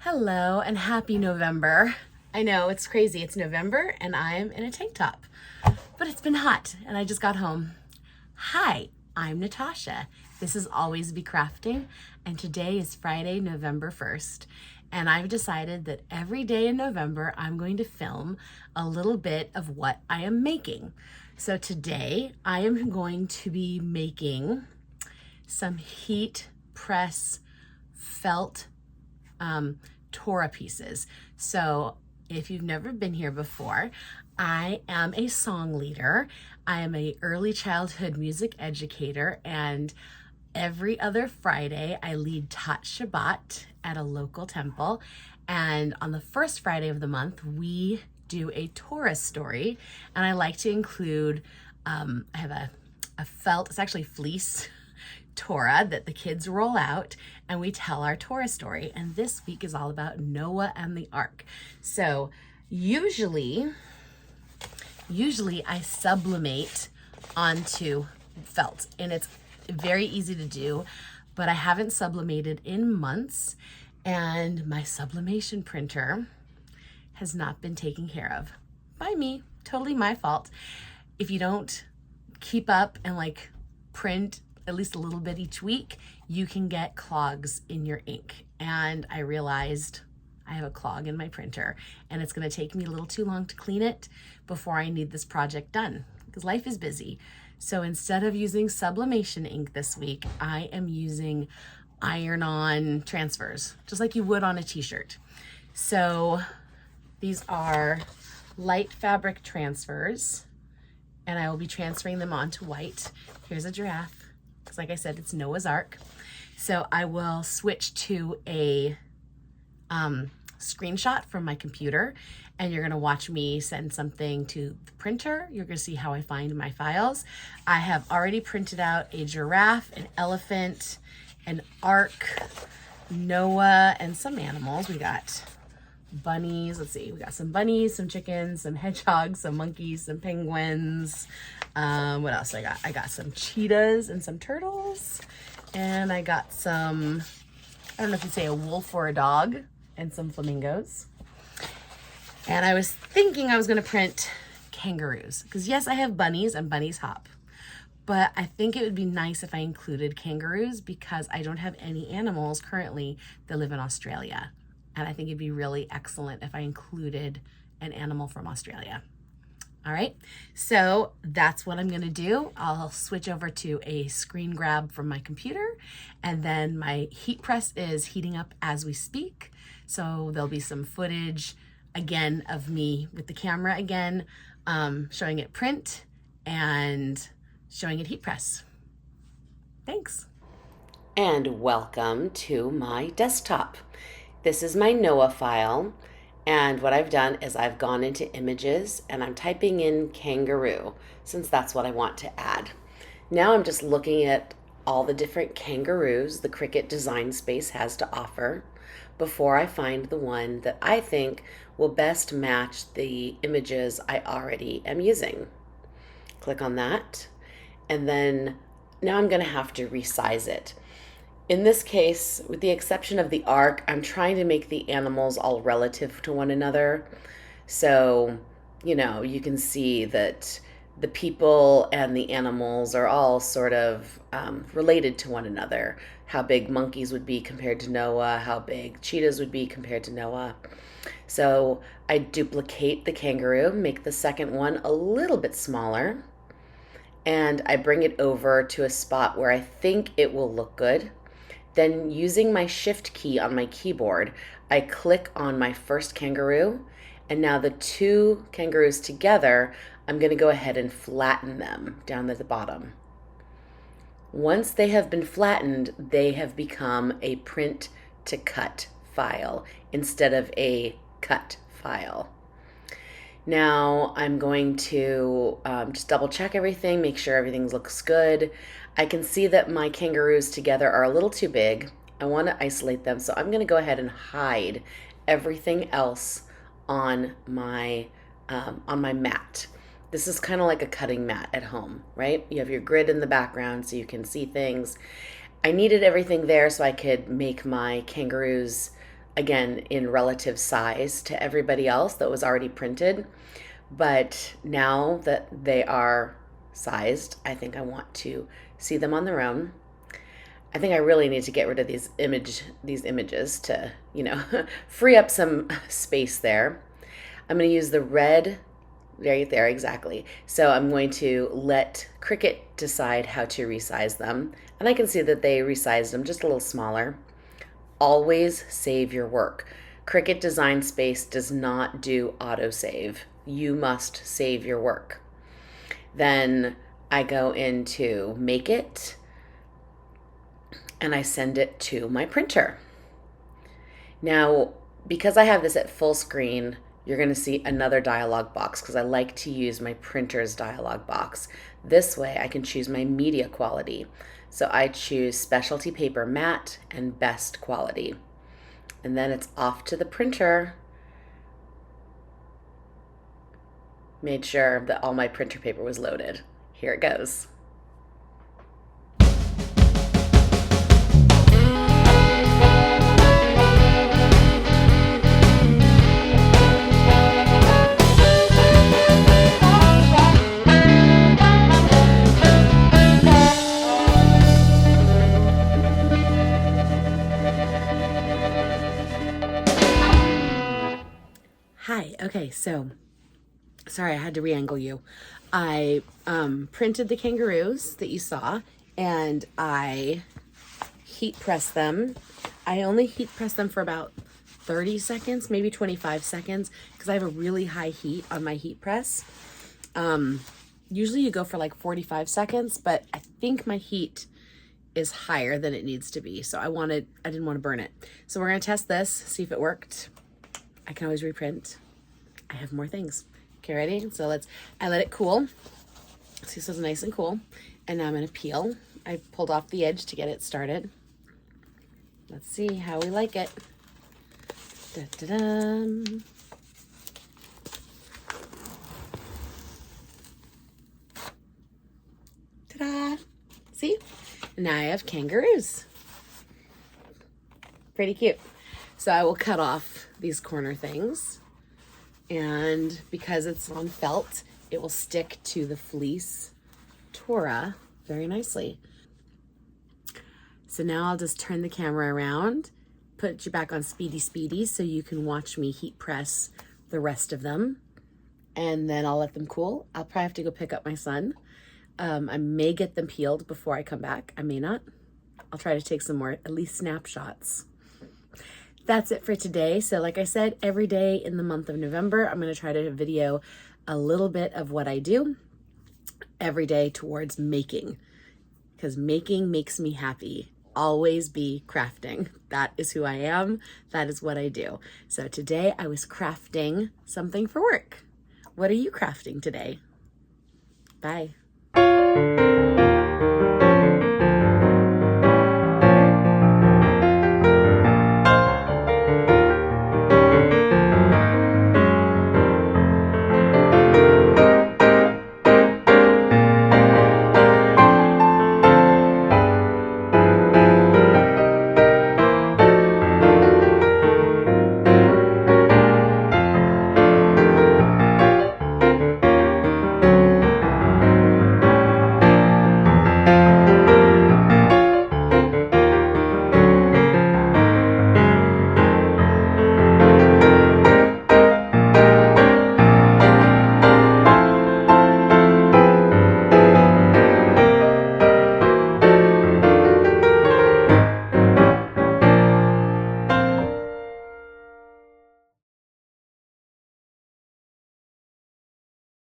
Hello and happy November. I know it's crazy. It's November and I'm in a tank top, but it's been hot and I just got home. Hi, I'm Natasha. This is Always Be Crafting, and today is Friday, November 1st. And I've decided that every day in November, I'm going to film a little bit of what I am making. So today I am going to be making some heat press felt Torah pieces. So if you've never been here before, I am a song leader. I am a early childhood music educator, and every other Friday I lead Tat Shabbat at a local temple. And on the first Friday of the month, we do a Torah story. And I like to include, I have a felt, it's actually fleece Torah that the kids roll out, and we tell our Torah story. And this week is all about Noah and the ark. So usually I sublimate onto felt, and it's very easy to do, but I haven't sublimated in months, and my sublimation printer has not been taken care of by me. Totally my fault. If you don't keep up and print at least a little bit each week, you can get clogs in your ink. And I realized I have a clog in my printer, and it's gonna take me a little too long to clean it before I need this project done, because life is busy. So instead of using sublimation ink this week, I am using iron-on transfers, just like you would on a t-shirt. So these are light fabric transfers, and I will be transferring them onto white. Here's a giraffe, because like I said, it's Noah's Ark. So I will switch to a screenshot from my computer, and you're gonna watch me send something to the printer. You're gonna see how I find my files. I have already printed out a giraffe, an elephant, an ark, Noah, and some animals. We got bunnies, let's see, we got some bunnies, some chickens, some hedgehogs, some monkeys, some penguins. What else I got? I got some cheetahs and some turtles, and I got some, I don't know if you'd say a wolf or a dog, and some flamingos. And I was thinking I was gonna print kangaroos, because yes, I have bunnies and bunnies hop, but I think it would be nice if I included kangaroos, because I don't have any animals currently that live in Australia. And I think it'd be really excellent if I included an animal from Australia. All right, so that's what I'm gonna do. I'll switch over to a screen grab from my computer, and then my heat press is heating up as we speak. So there'll be some footage again of me with the camera again, showing it print and showing it heat press. Thanks. And welcome to my desktop. This is my Noah file, and what I've done is I've gone into images and I'm typing in kangaroo, since that's what I want to add. Now I'm just looking at all the different kangaroos the Cricut design space has to offer before I find the one that I think will best match the images I already am using. Click on that, and then now I'm gonna have to resize it. In this case, with the exception of the ark, I'm trying to make the animals all relative to one another. So, you can see that the people and the animals are all sort of related to one another. How big monkeys would be compared to Noah, how big cheetahs would be compared to Noah. So I duplicate the kangaroo, make the second one a little bit smaller, and I bring it over to a spot where I think it will look good. Then using my shift key on my keyboard, I click on my first kangaroo, and now the two kangaroos together, I'm gonna go ahead and flatten them down at the bottom. Once they have been flattened, they have become a print to cut file instead of a cut file. Now I'm going to just double check everything, make sure everything looks good. I can see that my kangaroos together are a little too big. I want to isolate them, so I'm going to go ahead and hide everything else on my mat. This is kind of like a cutting mat at home, right? You have your grid in the background so you can see things. I needed everything there so I could make my kangaroos again, in relative size to everybody else that was already printed. But now that they are sized, I think I want to see them on their own. I think I really need to get rid of these images to, free up some space there. I'm going to use the red right there, exactly. So I'm going to let Cricut decide how to resize them. And I can see that they resized them just a little smaller. Always save your work. Cricut Design Space does not do autosave. You must save your work. Then I go into Make It, and I send it to my printer. Now, because I have this at full screen, you're going to see another dialog box because I like to use my printer's dialog box. This way I can choose my media quality. So I choose specialty paper matte and best quality. And then it's off to the printer. Made sure that all my printer paper was loaded. Here it goes. Hi, okay, so, sorry, I had to re-angle you. I printed the kangaroos that you saw, and I heat pressed them. I only heat press them for about 30 seconds, maybe 25 seconds, because I have a really high heat on my heat press. Usually you go for like 45 seconds, but I think my heat is higher than it needs to be, so I didn't want to burn it. So we're gonna test this, see if it worked. I can always reprint. I have more things. Okay, ready? So I let it cool. See, so it's nice and cool. And now I'm gonna peel. I pulled off the edge to get it started. Let's see how we like it. Da-da-dum. Ta-da! See? And now I have kangaroos. Pretty cute. So I will cut off these corner things, and because it's on felt, it will stick to the fleece Tora very nicely. So now I'll just turn the camera around, put you back on speedy so you can watch me heat press the rest of them, and then I'll let them cool. I'll probably have to go pick up my son. I may get them peeled before I come back. I may not. I'll try to take some more, at least snapshots. That's it for today. So like I said, every day in the month of November, I'm going to try to video a little bit of what I do every day towards making, because making makes me happy. Always be crafting. That is who I am. That is what I do. So today I was crafting something for work. What are you crafting today? Bye.